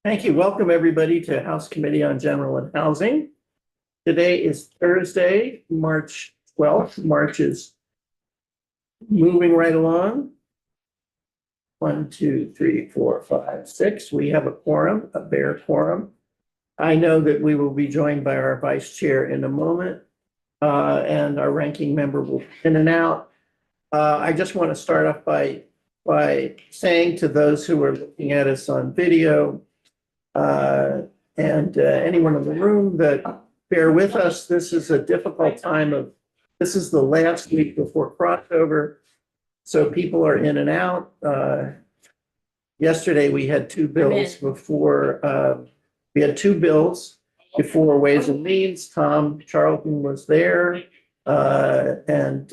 Thank you. Welcome, everybody, to House Committee on General and Housing. Today is Thursday, March 12th. March is moving right along. 1, 2, 3, 4, 5, 6. We have a quorum, a bare quorum. I know that we will be joined by our vice chair in a moment, and our ranking member will be in and out. I just want to start off by saying to those who are looking at us on video, and anyone in the room that bear with us, this is a difficult time this is the last week before crossover. So people are in and out. Yesterday, we had two bills before Ways and Means. Tom Charlton was there, and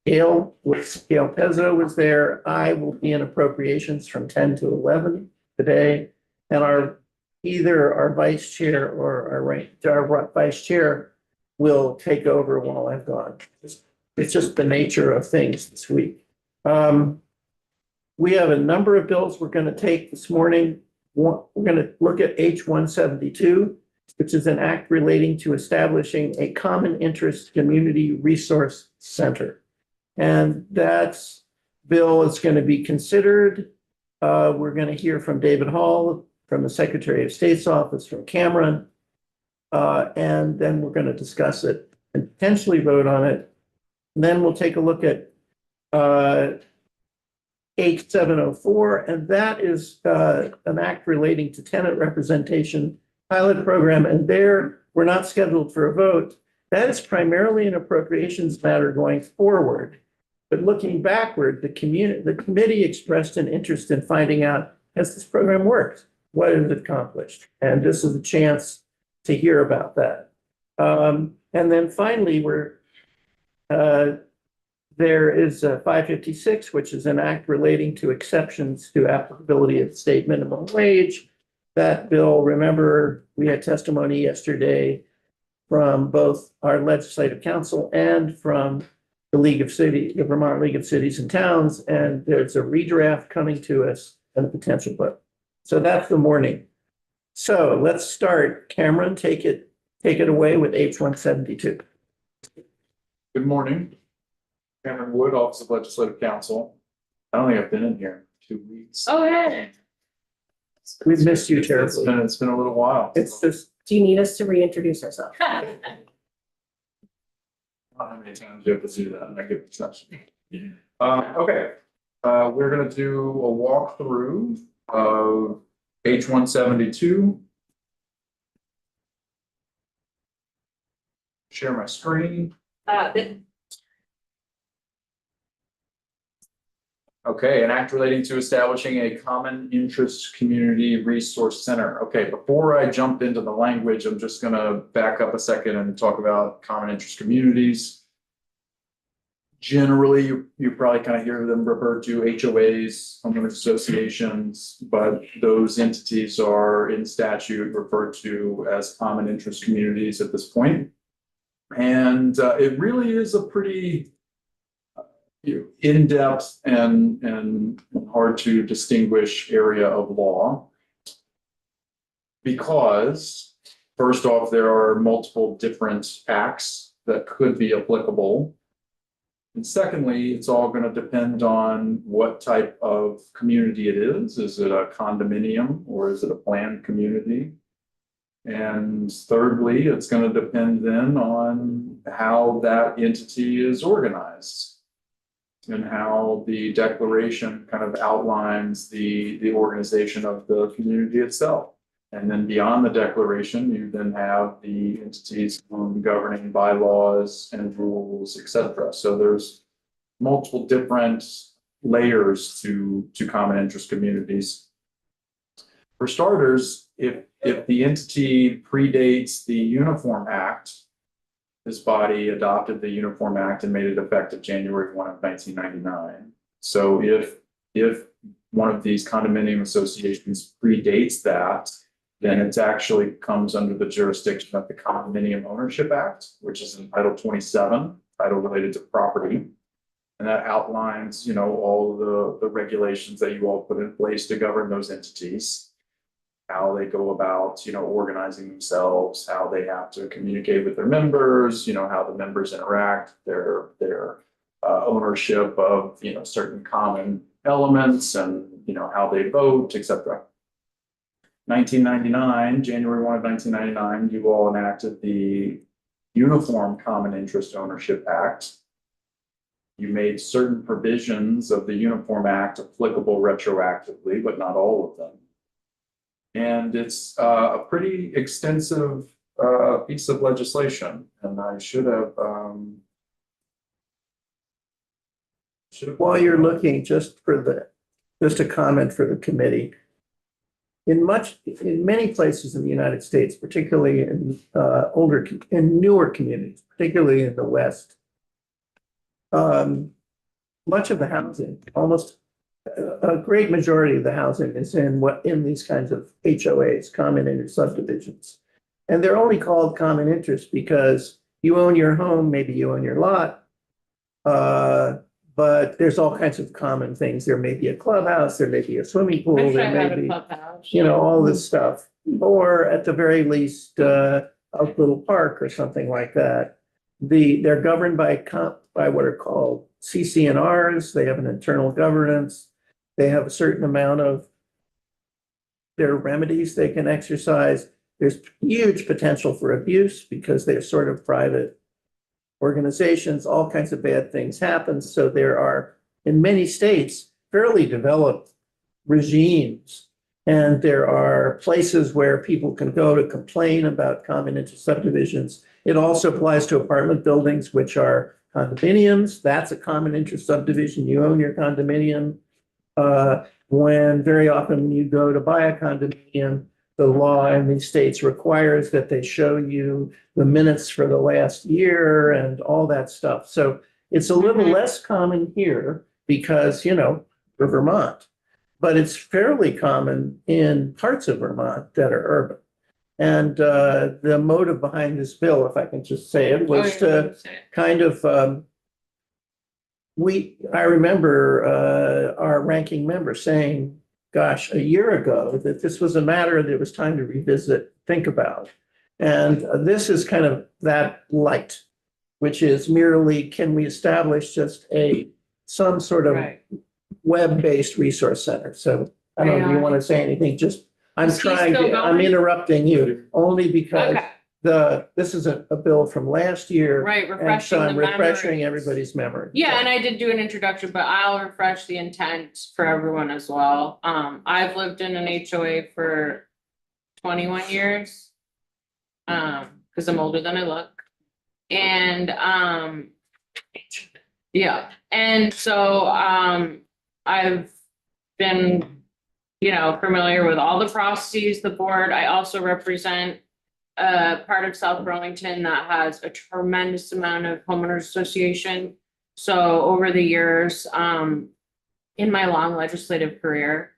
Gail Pezzo was there. I will be in appropriations from 10 to 11 today. And either our vice chair or our vice chair will take over while I'm gone. It's just the nature of things this week. We have a number of bills we're going to take this morning. We're going to look at H-172, which is an act relating to establishing a common interest community resource center. And that bill is going to be considered. We're going to hear from David Hall, from the Secretary of State's office, from Cameron, and then we're going to discuss it and potentially vote on it. And then we'll take a look at H704, and that is an act relating to tenant representation pilot program. And there, we're not scheduled for a vote. That is primarily an appropriations matter going forward. But looking backward, the committee expressed an interest in finding out, has this program worked? What has it accomplished? And this is a chance to hear about that. And then finally, there is 556, which is an act relating to exceptions to applicability of state minimum wage. That bill, remember, we had testimony yesterday from both our legislative council and from the Vermont League of Cities and Towns, and there's a redraft coming to us and a potential vote. So that's the morning. So let's start. Cameron, take it away with H-172. Good morning. Cameron Wood, Office of Legislative Counsel. I don't think I've been in here in 2 weeks. Oh, hey. We've missed you terribly. It's been a little while. It's just, Do you need us to reintroduce ourselves? I don't know how many times you have to do that. I get the session. Okay. We're gonna do a walkthrough of H-172. Share my screen. Okay, an act relating to establishing a common interest community resource center. Okay, before I jump into the language, I'm just gonna back up a second and talk about common interest communities. Generally, you probably kind of hear them referred to HOAs, homeowners associations, but those entities are in statute referred to as common interest communities at this point. And it really is a pretty in-depth and hard to distinguish area of law. Because first off, there are multiple different acts that could be applicable. And secondly, it's all going to depend on what type of community it is. Is it a condominium or is it a planned community? And thirdly, it's going to depend then on how that entity is organized and how the declaration kind of outlines the organization of the community itself. And then beyond the declaration, you then have the entities governing bylaws and rules, etc. So there's multiple different layers to common interest communities. For starters, if the entity predates the Uniform Act, this body adopted the Uniform Act and made it effective January 1 of 1999. So if one of these condominium associations predates that, then it actually comes under the jurisdiction of the Condominium Ownership Act, which is in Title 27, title related to property. And that outlines, all the regulations that you all put in place to govern those entities. how they go about, organizing themselves, how they have to communicate with their members, how the members interact, their ownership of, certain common elements and, how they vote, etc. 1999, January 1 of 1999, you all enacted the Uniform Common Interest Ownership Act. You made certain provisions of the Uniform Act applicable retroactively, but not all of them. And it's a pretty extensive piece of legislation, and I should have. While you're looking, just a comment for the committee. In many places in the United States, particularly in newer communities, particularly in the West, much of the housing, almost a great majority of the housing is in these kinds of HOAs, common interest subdivisions. And they're only called common interest because you own your home, maybe you own your lot. But there's all kinds of common things. There may be a clubhouse, there may be a swimming pool, Wish I there may had a be, clubhouse. all this stuff. Or at the very least, a little park or something like that. They're governed by what are called CC&Rs. They have an internal governance. They have a certain amount of their remedies they can exercise. There's huge potential for abuse because they're sort of private organizations. All kinds of bad things happen. So there are, in many states, fairly developed regimes. And there are places where people can go to complain about common interest subdivisions. It also applies to apartment buildings, which are condominiums. That's a common interest subdivision. You own your condominium. When very often you go to buy a condominium, the law in these states requires that they show you the minutes for the last year and all that stuff. So it's a little less common here because, we're Vermont, but it's fairly common in parts of Vermont that are urban. And the motive behind this bill, if I can just say it, was to kind of, I remember our ranking member saying, gosh, a year ago, that this was a matter that it was time to revisit, think about. And this is kind of that light, which is merely, can we establish just some sort of Right. web-based resource center? So I don't know if you want to say anything, I'm Is he still going? interrupting you only because Okay, this is a bill from last year. right, And so refreshing the I'm refreshing memories. everybody's memory. Yeah, and I did do an introduction, but I'll refresh the intent for everyone as well. I've lived in an HOA for 21 years. Because I'm older than I look. And yeah, and so I've been, familiar with all the processes, the board. I also represent part of South Burlington that has a tremendous amount of homeowners association. So over the years, in my long legislative career,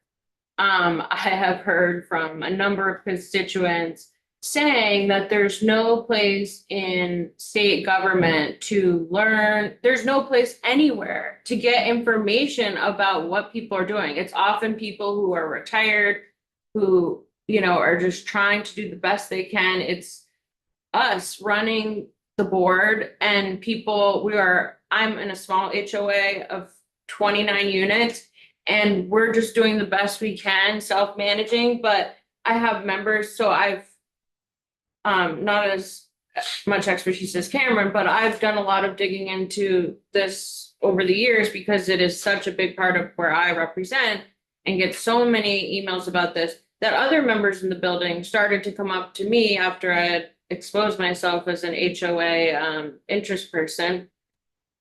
I have heard from a number of constituents saying that there's no place in state government to learn, there's no place anywhere to get information about what people are doing. It's often people who are retired, who, are just trying to do the best they can. It's us running the board and people, I'm in a small HOA of 29 units and we're just doing the best we can, self-managing, but I have members, so I've not as much expertise as Cameron, but I've done a lot of digging into this over the years because it is such a big part of where I represent and get so many emails about this that other members in the building started to come up to me after I had exposed myself as an HOA interest person,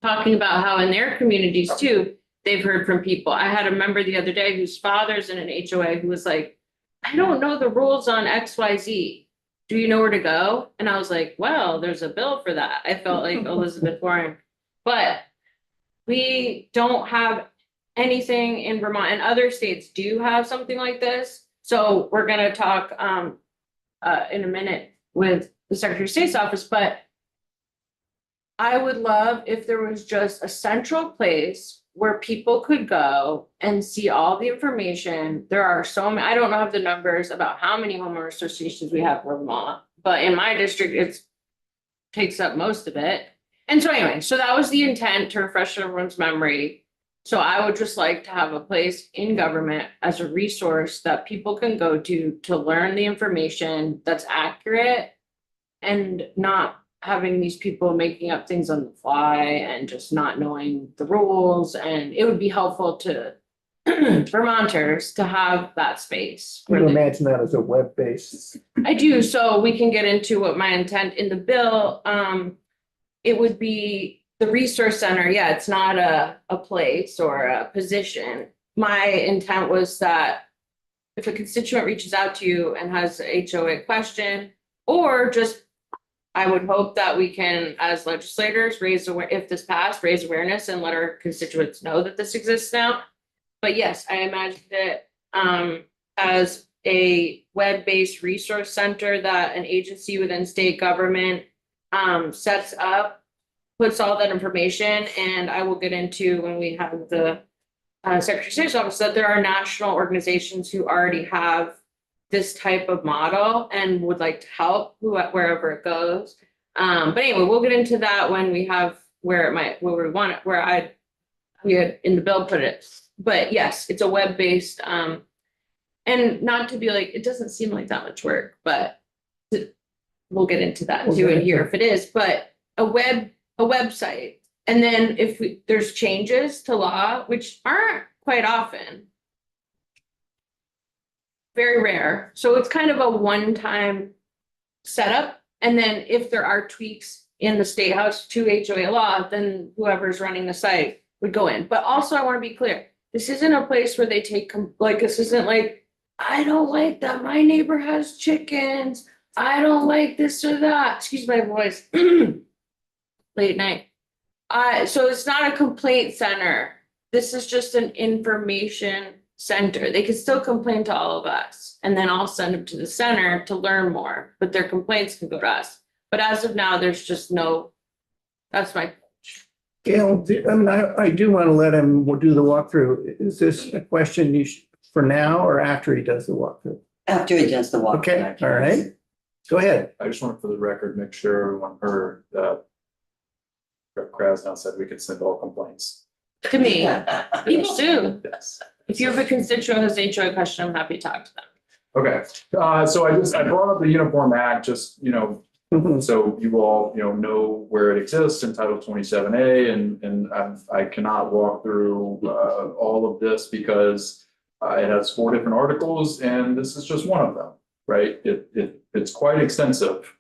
talking about how in their communities too, they've heard from people. I had a member the other day whose father's in an HOA who was like, I don't know the rules on XYZ. Do you know where to go? And I was like, well, there's a bill for that. I felt like Elizabeth Warren, but we don't have anything in Vermont, and other states do have something like this. So we're going to talk in a minute with the Secretary of State's office, but I would love if there was just a central place where people could go and see all the information. There are so many, I don't have the numbers about how many homeowner associations we have in Vermont, but in my district, it's takes up most of it. And so anyway, so that was the intent, to refresh everyone's memory. So I would just like to have a place in government as a resource that people can go to learn the information that's accurate and not having these people making up things on the fly and just not knowing the rules. And it would be helpful to Vermonters to have that space. You where they- imagine that as a web-based. I do, so we can get into what my intent in the bill, it would be the resource center, yeah, it's not a place or a position. My intent was that if a constituent reaches out to you and has a HOA question, or just, I would hope that we can, as legislators, if this passed, raise awareness and let our constituents know that this exists now. But yes, I imagined it as a web-based resource center that an agency within state government sets up, puts all that information, and I will get into when we have the Secretary of State's office that there are national organizations who already have this type of model and would like to help wherever it goes. But anyway, we'll get into that when we have we want it, we had in the bill put it. But yes, it's a web-based, and not to be like, it doesn't seem like that much work, but we'll get into that too in here if it is, but a website. And then if there's changes to law, which aren't quite often, very rare. So it's kind of a one-time setup. And then if there are tweaks in the state house to HOA law, then whoever's running the site would go in. But also I want to be clear, this isn't a place where they take, this isn't like, I don't like that my neighbor has chickens. I don't like this or that. Excuse my voice. Late night. So it's not a complaint center. This is just an information center. They can still complain to all of us, and then I'll send them to the center to learn more, but their complaints can go to us. But as of now, there's just that's my. Gail, I do want to let him do the walkthrough. Is this a question for now or after he does the walkthrough? After he does the walk. Okay, all right. Go ahead. I just want for the record, make sure everyone heard that Rep. Krasnow said we could send all complaints. To me, people do. Yes. If you have a constituent who has an HOA question, I'm happy to talk to them. Okay, so I brought up the Uniform Act, just, Mhm. so you all, know where it exists in Title 27A, and I cannot walk through all of this because it has 4 different articles, and this is just one of them, right? It's quite extensive.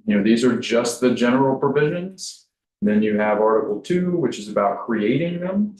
These are just the general provisions. Then you have Article 2, which is about creating them,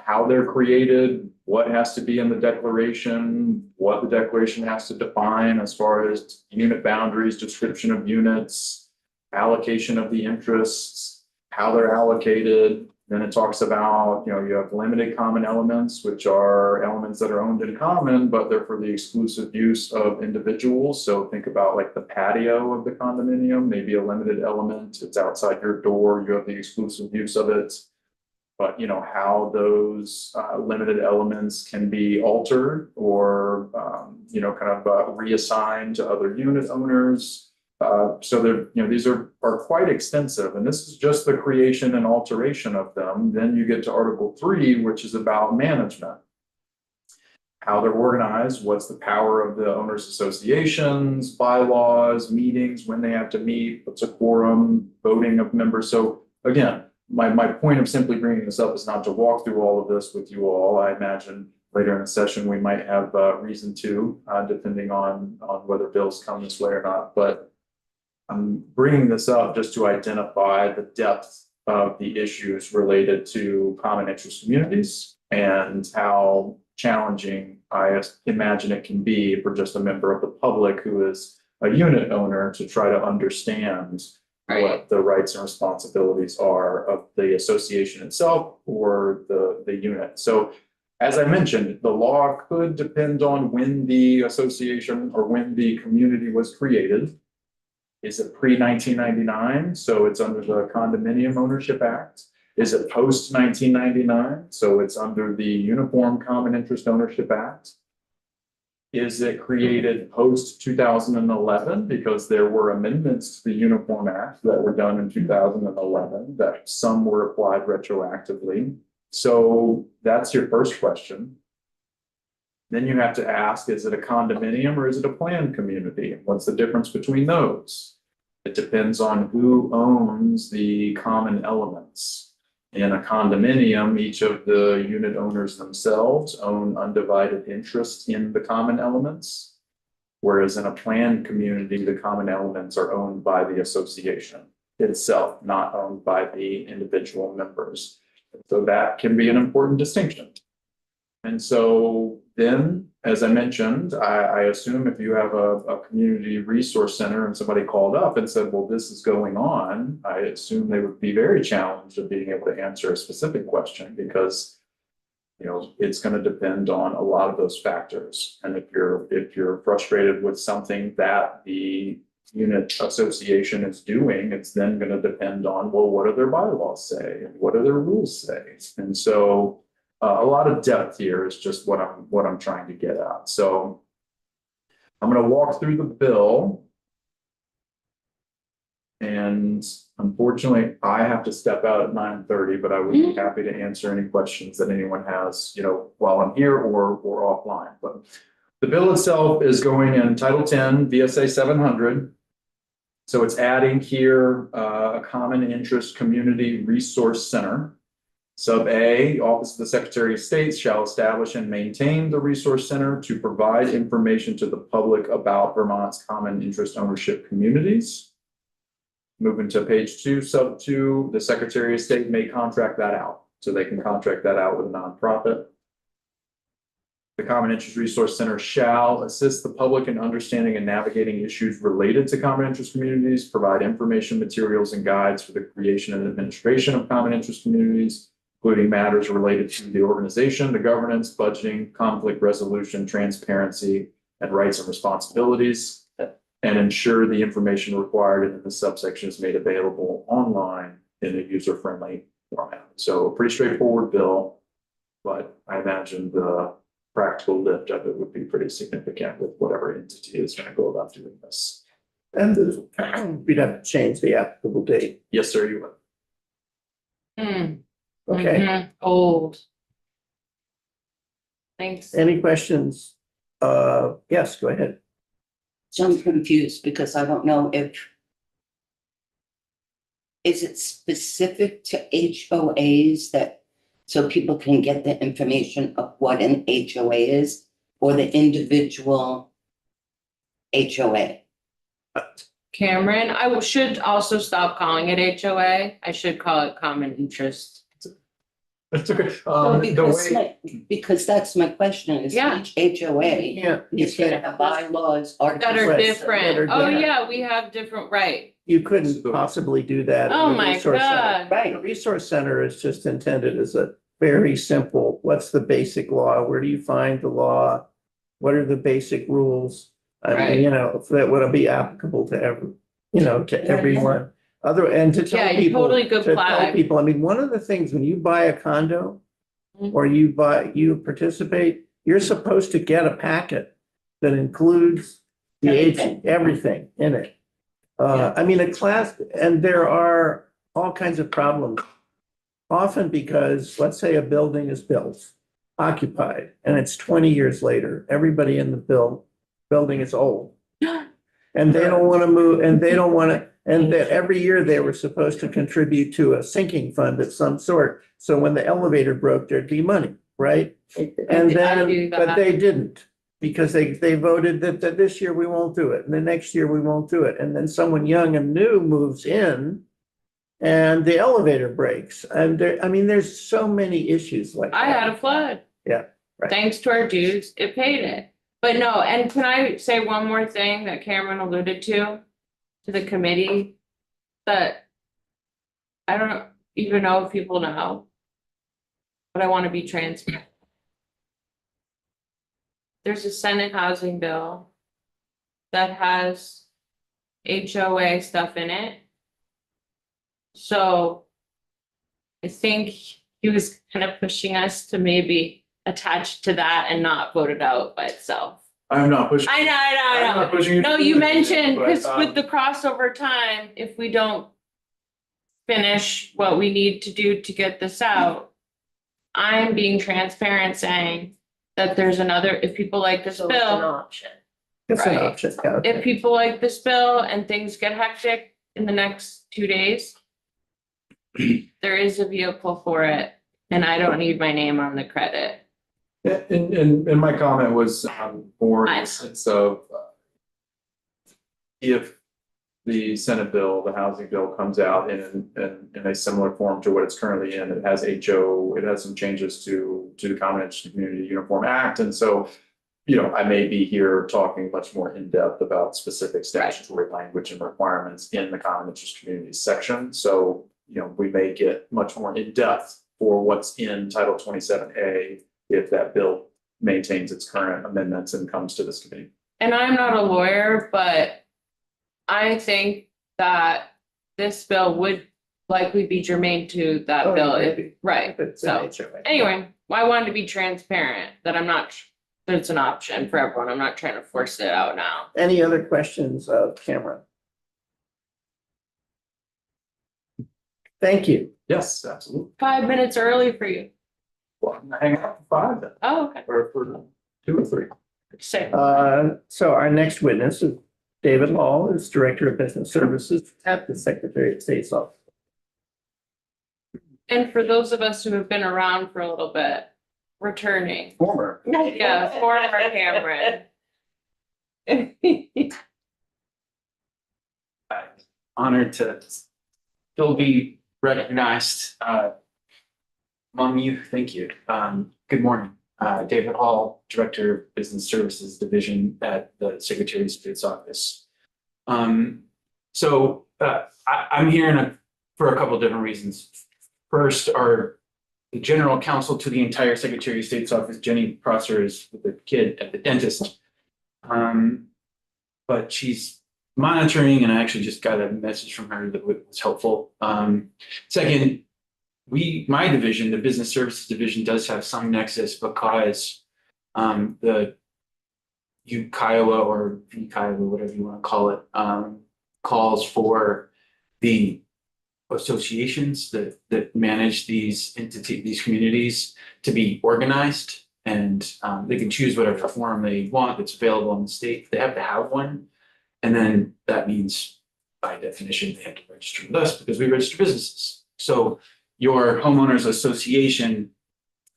how they're created, what has to be in the declaration, what the declaration has to define as far as unit boundaries, description of units, allocation of the interests, how they're allocated. Then it talks about, you have limited common elements, which are elements that are owned in common, but they're for the exclusive use of individuals. So think about like the patio of the condominium, maybe a limited element. It's outside your door, you have the exclusive use of it. But how those limited elements can be altered or reassigned to other unit owners. So they're, these are quite extensive, and this is just the creation and alteration of them. Then you get to Article 3, which is about management. How they're organized, what's the power of the owners associations, bylaws, meetings, when they have to meet, what's a quorum, voting of members. So again, my point of simply bringing this up is not to walk through all of this with you all. I imagine later in the session, we might have reason to, depending on whether bills come this way or not. But I'm bringing this up just to identify the depth of the issues related to common interest communities and how challenging I imagine it can be for just a member of the public who is a unit owner to try to understand what the rights and responsibilities are of the association itself or the unit. So as I mentioned, the law could depend on when the association or when the community was created. Is it pre-1999? So it's under the Condominium Ownership Act. Is it post 1999? So it's under the Uniform Common Interest Ownership Act? Is it created post 2011 because there were amendments to the Uniform Act that were done in 2011 that some were applied retroactively? So that's your first question. Then you have to ask, is it a condominium or is it a planned community? What's the difference between those? It depends on who owns the common elements. In a condominium, each of the unit owners themselves own undivided interest in the common elements. Whereas in a planned community, the common elements are owned by the association itself, not owned by the individual members. So that can be an important distinction. And so then, as I mentioned, I assume if you have a community resource center and somebody called up and said, well, this is going on, I assume they would be very challenged of being able to answer a specific question because, you know, it's going to depend on a lot of those factors. And if you're frustrated with something that the unit association is doing, it's then going to depend on, well, what do their bylaws say? And what do their rules say? And so a lot of depth here is just what I'm trying to get at. So I'm going to walk through the bill. And unfortunately, I have to step out at 9:30, but I would be happy to answer any questions that anyone has, you know, while I'm here or offline. But the bill itself is going in Title 10, VSA 700. So it's adding here a common interest community resource center. Sub A, Office of the Secretary of State shall establish and maintain the resource center to provide information to the public about Vermont's common interest ownership communities. Moving to page 2, sub 2, the Secretary of State may contract that out. So they can contract that out with a nonprofit. The Common Interest Resource Center shall assist the public in understanding and navigating issues related to common interest communities, provide information, materials, and guides for the creation and administration of common interest communities, including matters related to the organization, the governance, budgeting, conflict resolution, transparency, and rights and responsibilities, and ensure the information required in the subsection is made available online in a user-friendly format. So a pretty straightforward bill, but I imagine the practical lift of it would be pretty significant with whatever entity is going to go about doing this. And we'd have to change the applicable date. Yes, sir, you would. Okay, Old. Thanks. any questions? Yes, go ahead. So I'm confused because I don't know if. Is it specific to HOAs that, so people can get the information of what an HOA is, or the individual HOA? Cameron, I should also stop calling it HOA. I should call it common interest. That's okay. Because that's my question, is Yeah. each HOA, Yeah, you is gonna have bylaws, articles. That are Right. different. That are Oh, different. yeah, we have different, right. you couldn't possibly do that. in Oh, the my resource center. God. The Right, resource center is just intended as a very simple, what's the basic law? Where do you find the law? What are the basic rules? I Right. mean, you know, that would be applicable to every, you know, to everyone. And to tell Yeah, you people, totally could to tell flag. people, I mean, one of the things when you buy a condo Mhm. or you participate, you're supposed to get a packet that includes the Everything. everything in it. I mean, a class, and there are all kinds of problems. Often because, let's say a building is built, occupied, and it's 20 years later, everybody in the building is old. And they don't want to move, and they don't want to, and that every year they were supposed to contribute to a sinking fund of some sort. So when the elevator broke, there'd be money, right? And I then, do but that. they didn't, because they voted that this year we won't do it, and the next year we won't do it. And then someone young and new moves in and the elevator breaks. And there, I mean, there's so many issues like I that. had a flood. Yeah, right. Thanks to our dues, it paid it. But no, and can I say one more thing that Cameron alluded to the committee? That I don't even know if people know, but I want to be transparent. There's a Senate housing bill that has HOA stuff in it. So I think he was kind of pushing us to maybe attach to that and not vote it out by itself. I'm not pushing. I know, I know, I'm I not know. pushing you. No, you mentioned, But, because with the crossover time, if we don't finish what we need to do to get this out, I'm being transparent saying that there's another, if people like this So it's an bill, option. It's an Right. option, yeah. if people like this bill and things get hectic in the next 2 days, there is a vehicle for it, and I don't need my name on the credit. Yeah, and my comment was more in the Nice. sense of if the Senate bill, the housing bill comes out in a similar form to what it's currently in, it has HO, it has some changes to the Common Interest Community Uniform Act, and so I may be here talking much more in depth about specific statutory language and requirements in the Common Interest Communities section. So, we may get much more in depth for what's in Title 27A if that bill maintains its current amendments and comes to this committee. And I'm not a lawyer, but I think that this bill would likely be germane to that Oh, bill. maybe. Right, If it's an so, HOA. anyway, I wanted to be transparent that I'm not, that it's an option for everyone. I'm not trying to force it out now. Any other questions of Cameron? Thank you. Yes, absolutely. 5 minutes early for you. Well, I'm gonna hang out for 5 then, Oh, okay. or for 2 or 3. Say, So our next witness is David Hall, is Director of Business Services at the Secretary of State's office. and for those of us who have been around for a little bit, returning. Former. Yeah, former Cameron. Honored to still be recognized among you. Thank you. Good morning. David Hall, Director of Business Services Division at the Secretary of State's office. I'm here for a couple of different reasons. First, the general counsel to the entire Secretary of State's office, Jenny Prosser, is with the kid at the dentist. But she's monitoring, and I actually just got a message from her that was helpful. Second, my division, the Business Services Division, does have some nexus because the UKiowa or VKiowa, whatever you want to call it, calls for the associations that manage these communities to be organized, and they can choose whatever form they want that's available in the state. They have to have one. And then that means, by definition, they have to register with us because we register businesses. So your homeowners association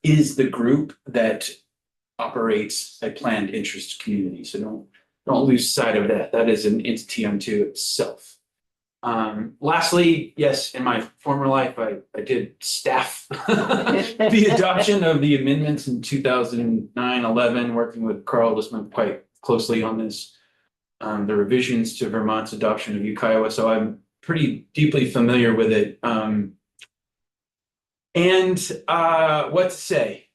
is the group that operates a planned interest community. So don't lose sight of that. That is an entity unto itself. Lastly, yes, in my former life, I did staff the adoption of the amendments in 2009-11, working with Carl Listman quite closely on this. The revisions to Vermont's adoption of UKiowa, so I'm pretty deeply familiar with it. What to say?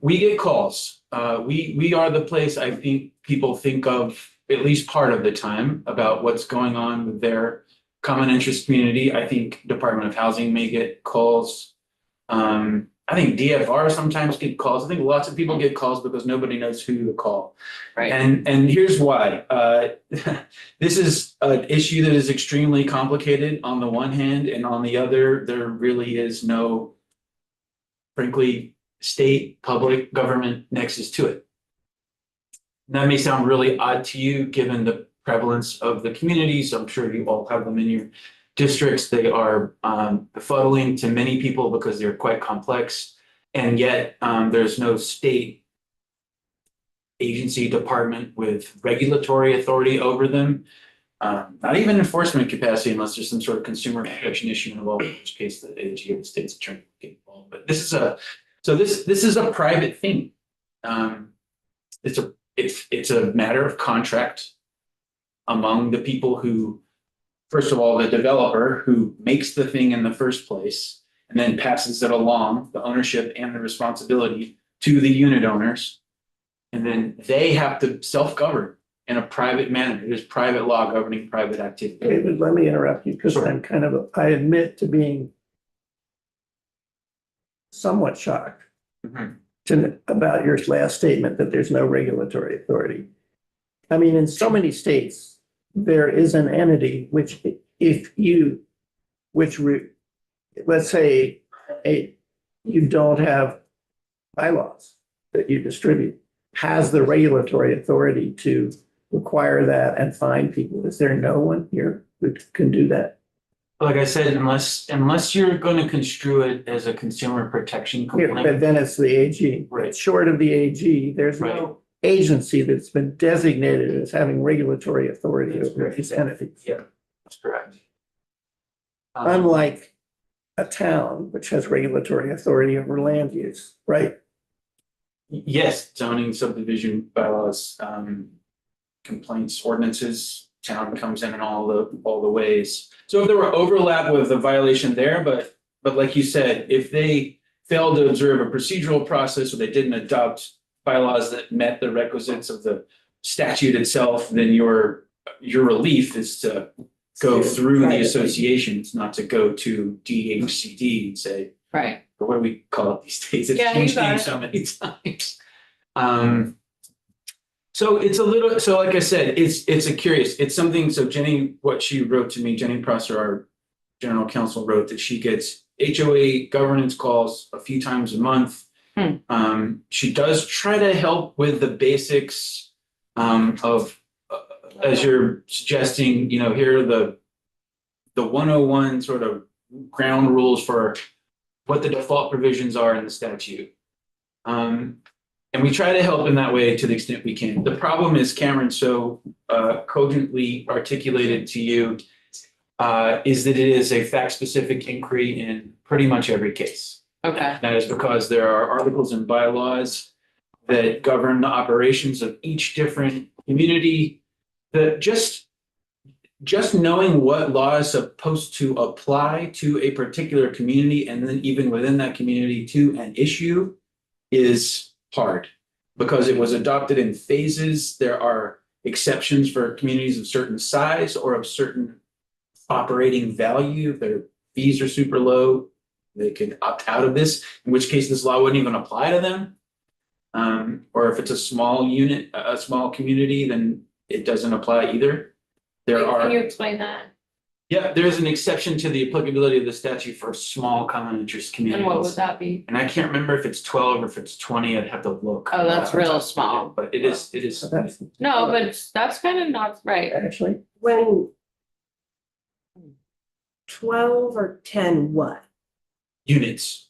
We get calls. We are the place I think people think of at least part of the time about what's going on with their common interest community. I think Department of Housing may get calls. I think DFR sometimes get calls. I think lots of people get calls because nobody knows who to call. Right. And here's why. This is an issue that is extremely complicated on the one hand, and on the other, there really is no, frankly, state, public government nexus to it. That may sound really odd to you, given the prevalence of the communities. I'm sure you all have them in your districts. They are befuddling to many people because they're quite complex, and yet there's no state agency department with regulatory authority over them. Not even enforcement capacity unless there's some sort of consumer protection issue involved, in which case the AG or the state's attorney will get involved. But this is a private thing. It's a matter of contract among the people who, first of all, the developer who makes the thing in the first place and then passes it along, the ownership and the responsibility, to the unit owners. And then they have to self-govern in a private manner. It is private law governing private activity. David, let me interrupt you because Sure. I admit to being somewhat shocked Mhm. about your last statement that there's no regulatory authority. I mean, in so many states, there is an entity which if you, let's say, you don't have bylaws that you distribute, has the regulatory authority to require that and fine people. Is there no one here who can do that? Like I said, unless you're gonna construe it as a consumer protection Yeah, complaint. but then it's the AG. Right. Short of the AG, there's no agency that's been designated as having regulatory authority over these entities. Yeah, that's correct. Unlike a town which has regulatory authority over land use, right? Yes, zoning, subdivision bylaws, complaints, ordinances, town comes in all the ways. So if there were overlap with a violation there, but like you said, if they failed to observe a procedural process or they didn't adopt bylaws that met the requisites of the statute itself, then your relief is to go through the associations, not to go to DHCD and say, Right. or what do we call it these days? It's Yeah, you changed got names it. so many times. So it's a little, so like I said, it's something, so Jenny, what she wrote to me, Jenny Prosser, our general counsel, wrote that she gets HOA governance calls a few times a month. She does try to help with the basics of, as you're suggesting, here are the 101 sort of ground rules for what the default provisions are in the statute. And we try to help in that way to the extent we can. The problem is, Cameron so cogently articulated to you, is that it is a fact-specific inquiry in pretty much every case. Okay. That is because there are articles and bylaws that govern the operations of each different community. That just knowing what law is supposed to apply to a particular community and then even within that community to an issue is hard because it was adopted in phases. There are exceptions for communities of certain size or of certain operating value. Their fees are super low. They could opt out of this, in which case this law wouldn't even apply to them. Or if it's a small unit, a small community, then it doesn't apply either. Can you explain that? Yeah, there's an exception to the applicability of the statute for small common interest communities. And what would that be? And I can't remember if it's 12 or if it's 20. I'd have to look. Oh, that's real small. But it is. So that's. No, but that's kind of not right. Actually, When 12 or 10 what? Units,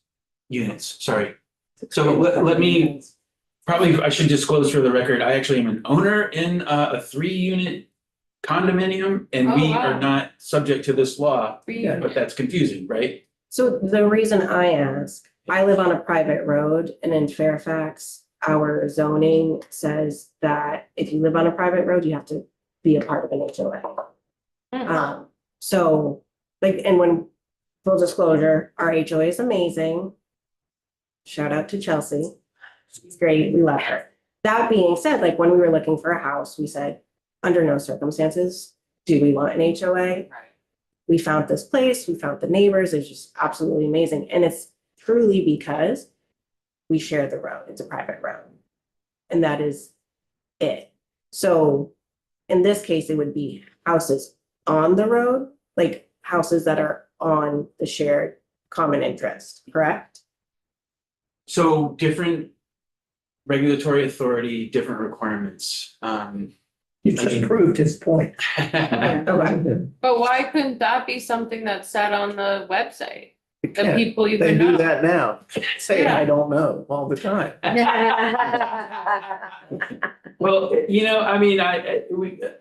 sorry. So let me, probably I should disclose for the record, I actually am an owner in a 3-unit condominium and Oh, we wow. are not subject to this law, Yeah. but that's confusing, right? So the reason I ask, I live on a private road and in Fairfax, our zoning says that if you live on a private road, you have to be a part of an HOA. So like, and when, full disclosure, our HOA is amazing. Shout out to Chelsea. She's great. We love her. That being said, like when we were looking for a house, we said, under no circumstances do we want an HOA. Right. We found this place, we found the neighbors, it's just absolutely amazing. And it's truly because we share the road, it's a private road. And that is it. So in this case, it would be houses on the road, like houses that are on the shared common interest, correct? So different regulatory authority, different requirements. you just proved his point. Okay. But why couldn't that be something that's said on the website? You The can't. people you They can do know. that now. Say, Yeah. I don't know, all the time. Well, I mean,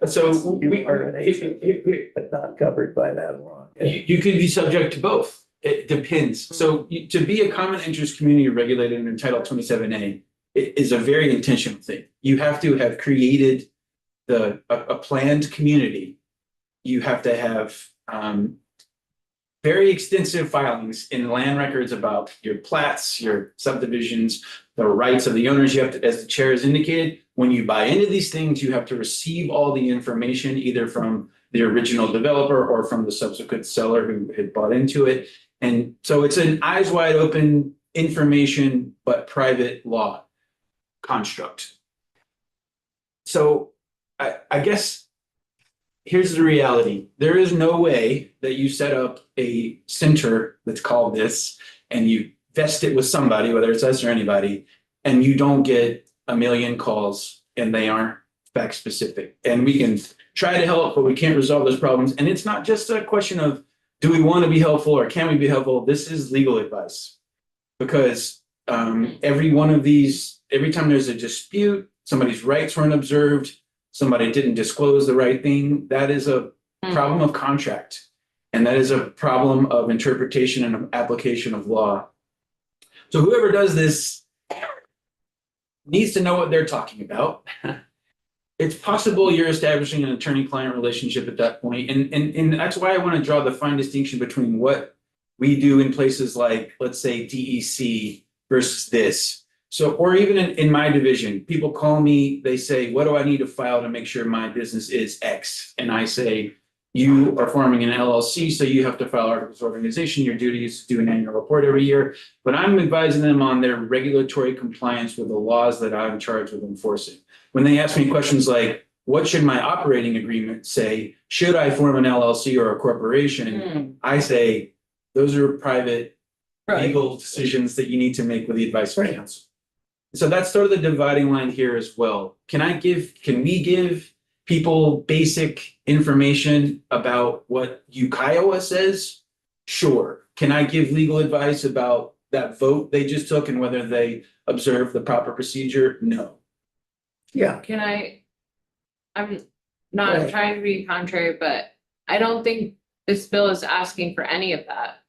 so You are an HOA, but not covered by that law. you could be subject to both. It depends. So to be a common interest community regulated under Title 27A, it is a very intentional thing. You have to have created a planned community. You have to have very extensive filings in land records about your plats, your subdivisions, the rights of the owners. You have to, as the chair has indicated, when you buy into these things, you have to receive all the information either from the original developer or from the subsequent seller who had bought into it. And so it's an eyes wide open information but private law construct. So I guess here's the reality. There is no way that you set up a center that's called this and you vest it with somebody, whether it's us or anybody, and you don't get a million calls and they aren't fact specific. And we can try to help, but we can't resolve those problems. And it's not just a question of, do we want to be helpful or can we be helpful? This is legal advice. Because every one of these, every time there's a dispute, somebody's rights weren't observed, somebody didn't disclose the right thing, that is a problem of contract. And that is a problem of interpretation and application of law. So whoever does this needs to know what they're talking about. It's possible you're establishing an attorney-client relationship at that point. And that's why I want to draw the fine distinction between what we do in places like, let's say, DEC versus this. So, or even in my division, people call me, they say, what do I need to file to make sure my business is X? And I say, you are forming an LLC, so you have to file articles of organization. Your duty is to do an annual report every year. But I'm advising them on their regulatory compliance with the laws that I'm charged with enforcing. When they ask me questions like, what should my operating agreement say? Should I form an LLC or a corporation? I say, those are private legal decisions that you need to make with the advice of counsel. So that's sort of the dividing line here as well. Can we give people basic information about what Ukiah says? Sure. Can I give legal advice about that vote they just took and whether they observe the proper procedure? No. Yeah, I'm not Right. trying to be contrary, but I don't think this bill is asking for any of that.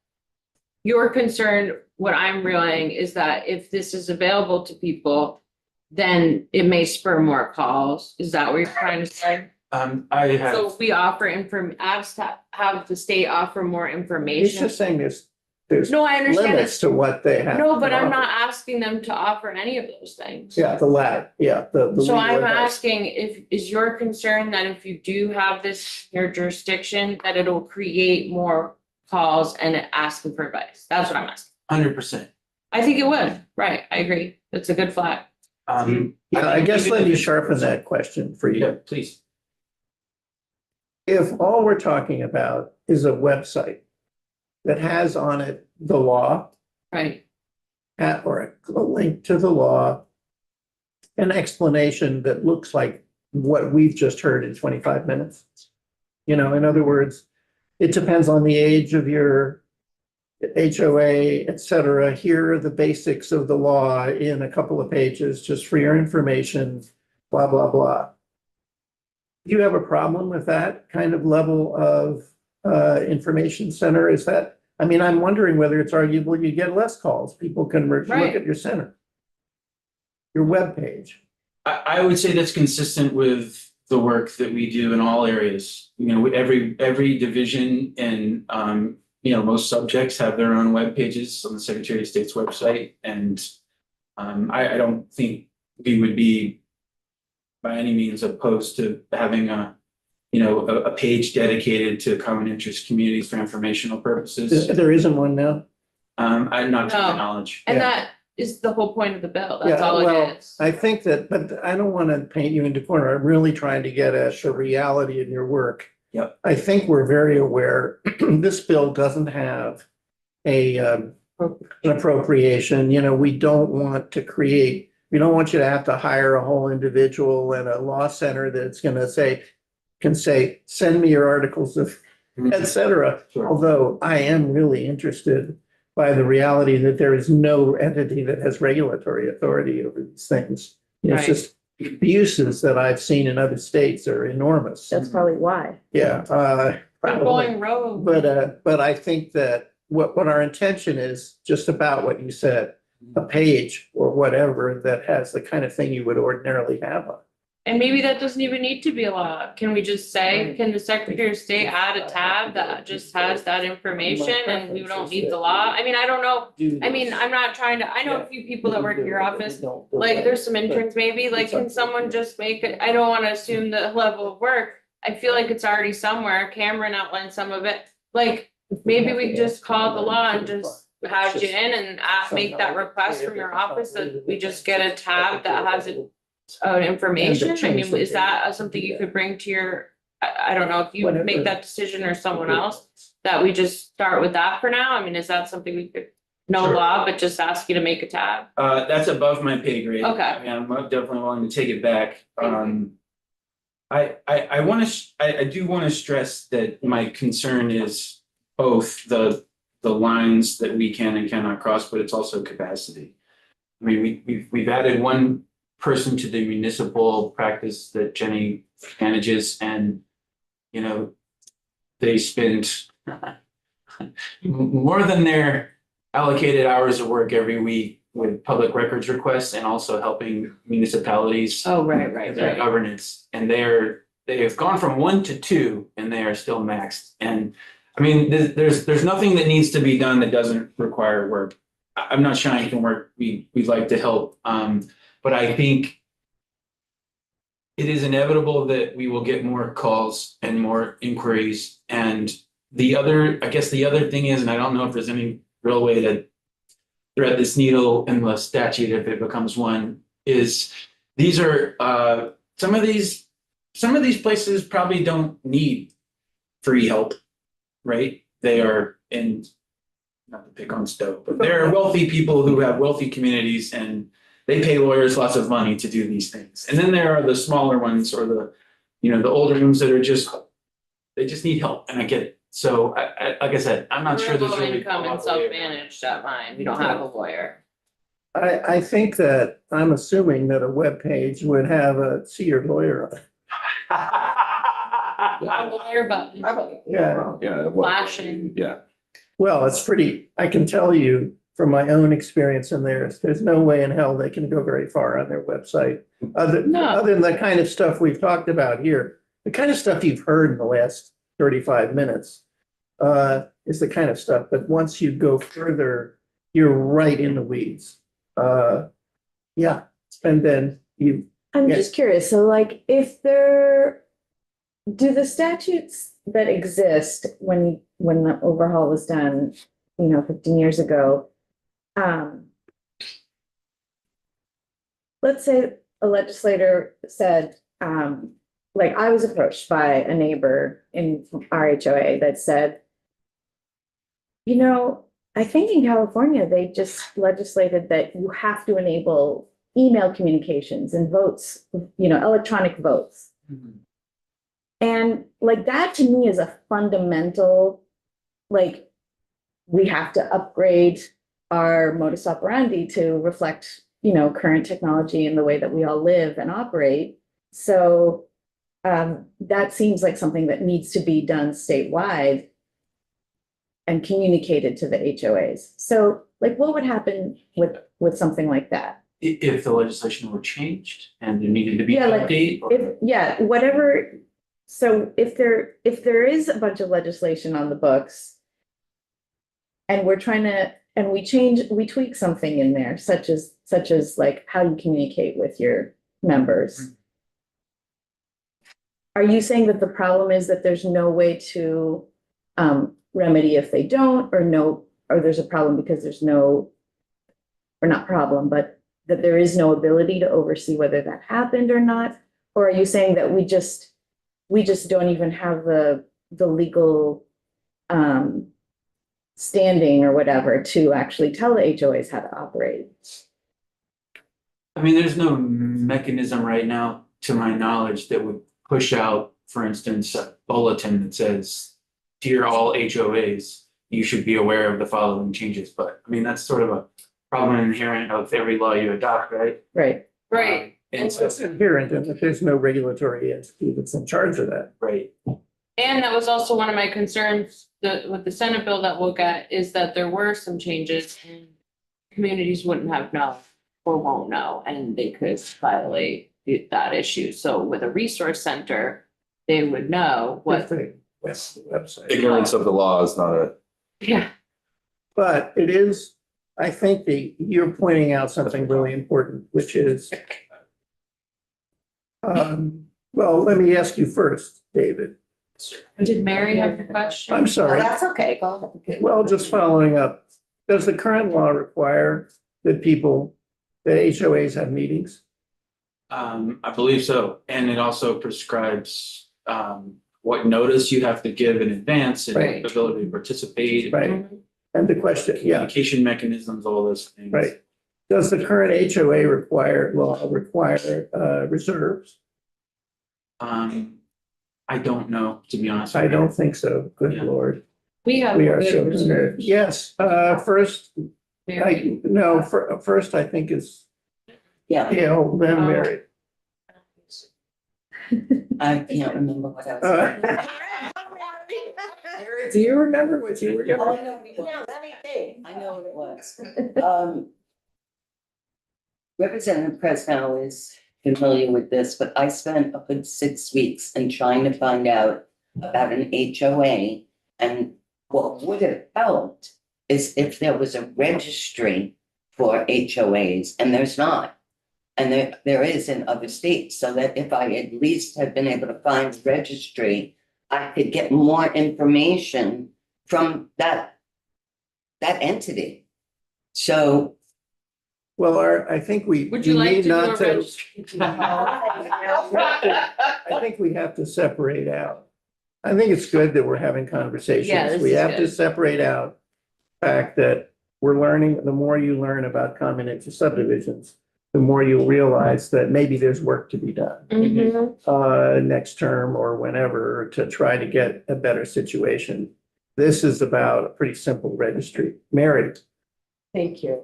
Your concern, what I'm realizing is that if this is available to people, then it may spur more calls. Is that what you're trying to say? I have. So if we offer have the state offer more he's information. just saying there's No, I understand limits this. to what they have. No, but to I'm offer. not asking them to offer any of those things. Yeah, the lab, yeah, the So legal I'm advice. asking is your concern that if you do have this in your jurisdiction, that it'll create more calls and asking for advice? That's what I'm asking. 100%. I think it would, right, I agree. It's a good flag. Yeah, I guess let me sharpen that question for Yeah, you. please. If all we're talking about is a website that has on it the law, Right, or a link to the law, an explanation that looks like what we've just heard in 25 minutes. In other words, it depends on the age of your HOA, et cetera. Here are the basics of the law in a couple of pages, just for your information, blah, blah, blah. Do you have a problem with that kind of level of information center? I'm wondering whether it's arguable you get less calls. People can look Right. at your center, your webpage. I would say that's consistent with the work that we do in all areas. Every division and most subjects have their own web pages on the Secretary of State's website. And I don't think we would be by any means opposed to having a page dedicated to common interest communities for informational purposes. There isn't one now. I'm not to my No. knowledge. and Yeah. that is the whole point of the bill. That's Yeah, all well, it is. I think that, but I don't want to paint you into a corner. I'm really trying to get at the reality of your work. Yep. I think we're very aware, this bill doesn't have an appropriation. We don't want you to have to hire a whole individual and a law center that's going to can say, send me your articles of, et cetera. Sure. Although I am really interested by the reality that there is no entity that has regulatory authority over these things. It's Right. just the uses that I've seen in other states are enormous. That's probably why. Yeah, We're probably. going rogue. But I think that what our intention is, just about what you said, a page or whatever that has the kind of thing you would ordinarily have on. And maybe that doesn't even need to be a law. Can we just say, can the Secretary of State add a tab that just has that information and we don't need the law? I don't know. I'm not trying to, I know a few people that work in your office. Like, there's some interns maybe, like, can someone just make it, I don't wanna assume the level of work. I feel like it's already somewhere. Cameron outlined some of it. Like, maybe we just call the law and just house you in and make that request from your office that we just get a tab that has information? I mean, is that something you could bring to your, I don't know if you make that decision or someone else, that we just start with that for now? I mean, is that something we could, no Sure. law, but just ask you to make a tab? That's above my pay grade. Okay. I mean, I'm definitely willing to take it back. I wanna, I do wanna stress that my concern is both the lines that we can and cannot cross, but it's also capacity. I mean, we've added one person to the municipal practice that Jenny manages, and, you know, they spend more than their allocated hours of work every week with public records requests and also helping municipalities Oh, right, with their governance. And they have gone from 1 to 2 and they are still maxed. And I mean, there's nothing that needs to be done that doesn't require work. I'm not shying from work. We'd like to help. But I think it is inevitable that we will get more calls and more inquiries. And I guess the other thing is, and I don't know if there's any real way to thread this needle in the statute if it becomes one, is these are some of these places probably don't need free help, right? They are in, not to pick on Stowe, but there are wealthy people who have wealthy communities and they pay lawyers lots of money to do these things. And then there are the smaller ones or the older ones that are they just need help, and I get it. So like I said, I'm not sure We're there's low really. income and self-managed at mine. We don't have a lawyer. I think that, I'm assuming that a web page would have a see your lawyer on it. A lawyer button. Yeah. Yeah. Flashing. Yeah. Well, it's pretty, I can tell you from my own experience in there's no way in hell they can go very far on their website. Other than the kind of stuff we've talked about here, the kind of stuff you've heard in the last 35 minutes is the kind of stuff, but once you go further, you're right in the weeds. Yeah, and then I'm Yeah. just curious, so like do the statutes that exist when the overhaul was done, 15 years ago, let's say a legislator said, like I was approached by a neighbor in our HOA that said, I think in California, they just legislated that you have to enable email communications and votes, electronic votes. And like that to me is a fundamental, like we have to upgrade our modus operandi to reflect, current technology and the way that we all live and operate. So that seems like something that needs to be done statewide and communicated to the HOAs. So like what would happen with something like that? If the legislation were changed and there needed to be Yeah, an like, update. or- Whatever. So if there is a bunch of legislation on the books and we're trying to, and we tweak something in there, such as like how you communicate with your members. Are you saying that the problem is that there's no way to remedy if they don't, or there's a problem because there's no, or not problem, but that there is no ability to oversee whether that happened or not? Or are you saying that we just don't even have the legal standing or whatever to actually tell the HOAs how to operate? I mean, there's no mechanism right now, to my knowledge, that would push out, for instance, a bulletin that says, "Dear all HOAs, you should be aware of the following changes." But I mean, that's sort of a problem inherent of every law you adopt, right? Right. Right. And so, it's inherent in that there's no regulatory entity that's in charge of that. right. And that was also one of my concerns with the Senate bill that we'll get, is that there were some changes and communities wouldn't have known or won't know, and they could violate that issue. So with a resource center, they would know what, That's the website. Ignorance of the law is not a, yeah. But it is, I think you're pointing out something really important, which is, well, let me ask you first, David. Did Mary have a question? I'm sorry. That's okay, go ahead. Well, just following up Does the current law require that HOAs have meetings? I believe so, and it also prescribes what notice you have to give in advance and Right. ability to participate. Right. And the question, yeah, Communication mechanisms, all those things. right. Does the current HOA law require reserves? I don't know, to be honest. I don't think so. Good Yeah. Lord. We have. We are good so reserves. nervous. Yes, first, Mary. first I think is Yeah, Gail, then Oh. Mary. I can't remember what I was. Mary, do you remember what you were Oh, doing? I know what it was. I know what it was. Representative Presnell is familiar with this, but I spent a good 6 weeks in trying to find out about an HOA. And what would have helped is if there was a registry for HOAs, and there's not. And there is in other states, so that if I at least had been able to find a registry, I could get more information from that entity. So Well, I think we Would you like need to do a not to. registry? I think we have to separate out. I think it's good that we're having Yeah, conversations. this We is have to good. separate out the fact that we're learning, the more you learn about common interest subdivisions, the more you'll realize that maybe there's work to be done Mhm. next term or whenever to try to get a better situation. This is about a pretty simple registry. Mary, Thank you.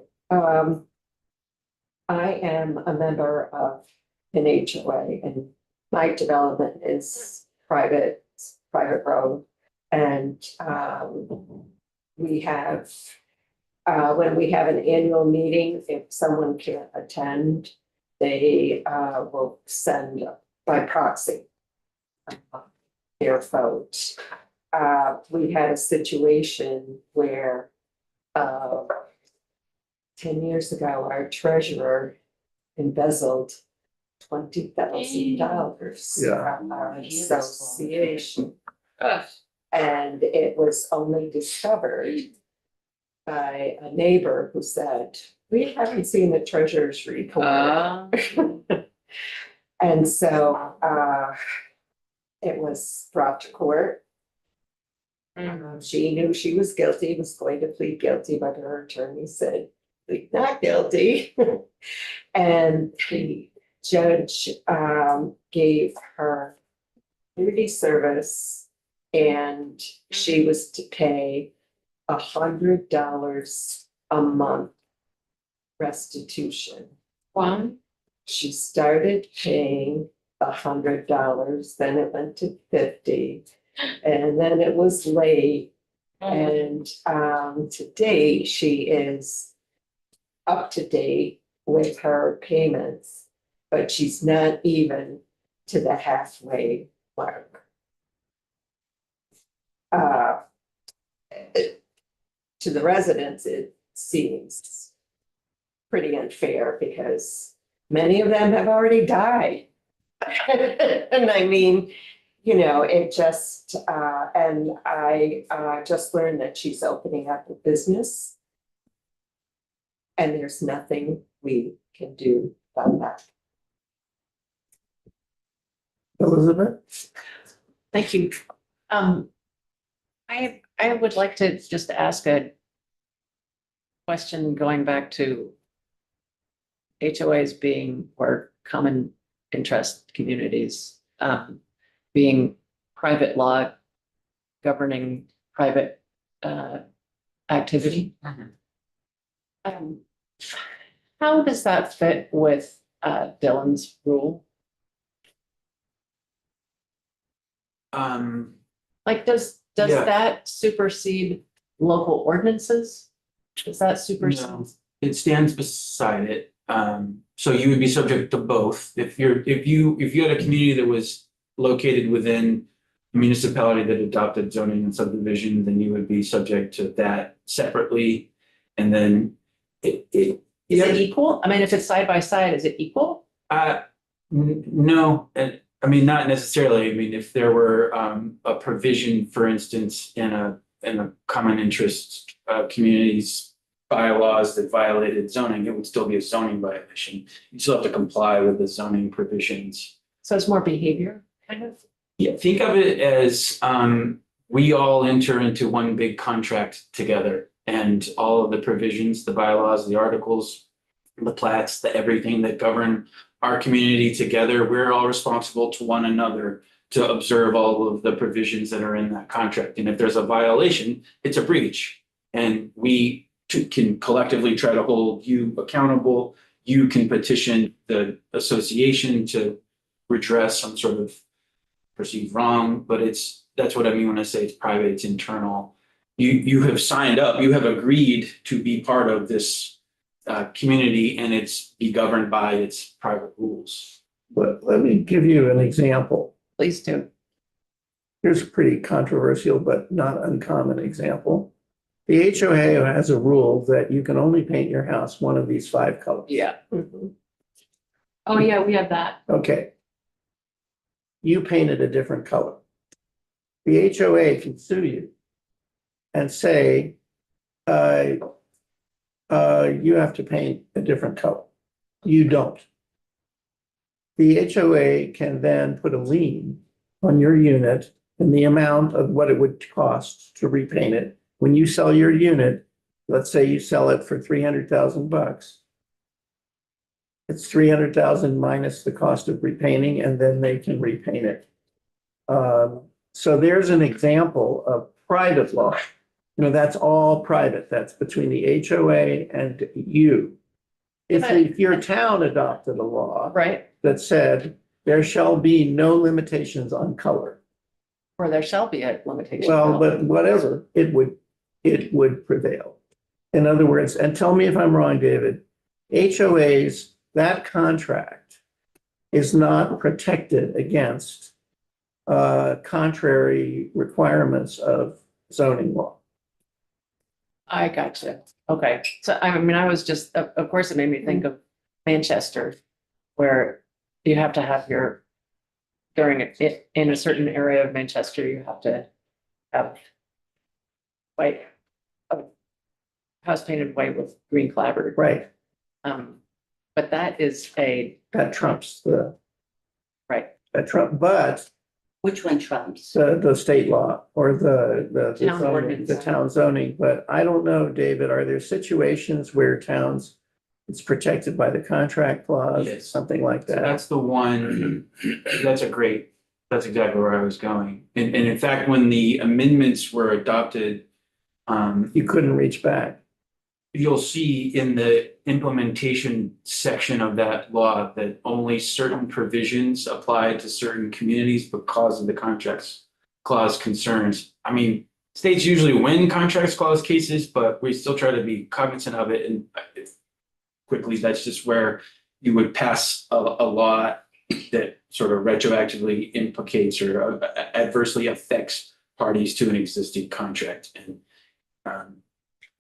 I am a member of an HOA and my development is private road. And we have, when we have an annual meeting, if someone can't attend, they will send by proxy their vote. We had a situation where 10 years ago, our treasurer embezzled $20,000 Yeah. from our association. Ugh. And it was only discovered by a neighbor who said, we haven't seen the treasurer's report. And so it was brought to court. She knew she was guilty, was going to plead guilty, but her attorney said, plead not guilty. And the judge gave her community service and she was to pay $100 a month restitution. One. She started paying $100, then it went to 50, and then it was late. And today she is up to date with her payments, but she's not even to the halfway mark. To the residents, it seems pretty unfair because many of them have already died. And I mean, you know, it just, and I just learned that she's opening up a business. And there's nothing we can do about that. Elizabeth? Thank you. I would like to just ask a question going back to HOAs being or common interest communities, being private law governing private activity. How does that fit with Dylan's rule? Like, does Yeah. that supersede local ordinances? Does that supersede? No. It stands beside it. So you would be subject to both. If you had a community that was located within a municipality that adopted zoning and subdivision, then you would be subject to that separately. And then Is it equal? I mean, if it's side by side, is it equal? No, I mean, not necessarily. I mean, if there were a provision, for instance, in a common interest communities bylaws that violated zoning, it would still be a zoning violation. You still have to comply with the zoning provisions. So it's more behavior, kind of? Yeah, think of it as, we all enter into one big contract together. And all of the provisions, the bylaws, the articles, the plats, the everything that govern our community together, we're all responsible to one another to observe all of the provisions that are in that contract. And if there's a violation, it's a breach. And we can collectively try to hold you accountable. You can petition the association to redress some sort of perceived wrong, but that's what I mean when I say it's private, it's internal. You have signed up, you have agreed to be part of this community, and it's be governed by its private rules. But let me give you an example. Please do. Here's a pretty controversial but not uncommon example. The HOA has a rule that you can only paint your house one of these 5 colors. Yeah. Oh, yeah, we have that. Okay. You painted a different color. The HOA can sue you and say, you have to paint a different color. You don't. The HOA can then put a lien on your unit and the amount of what it would cost to repaint it. When you sell your unit, let's say you sell it for $300,000. It's 300,000 minus the cost of repainting, and then they can repaint it. So there's an example of private law. You know, that's all private. That's between the HOA and you. If your town adopted a law Right, that said there shall be no limitations on color, or there shall be a limitation. well, but whatever, it would prevail. In other words, and tell me if I'm wrong, David, HOAs, that contract is not protected against contrary requirements of zoning law. I gotcha. Okay, so I mean, I was just, of course, it made me think of Manchester, where you have to have your, during it, in a certain area of Manchester, you have to have white, a house painted white with green clapboard. Right, But that is that trumps right, but Which one trumps? the state law or the Town zoning, ordinance. the town zoning, but I don't know, David, are there situations where towns, it's protected by the contract clause, Yes. something like So that? that's the one, that's exactly where I was going. And in fact, when the amendments were adopted, You couldn't reach back. you'll see in the implementation section of that law that only certain provisions apply to certain communities because of the contracts clause concerns. I mean, states usually win contracts clause cases, but we still try to be cognizant of it. And quickly, that's just where you would pass a law that sort of retroactively implicates or adversely affects parties to an existing contract. And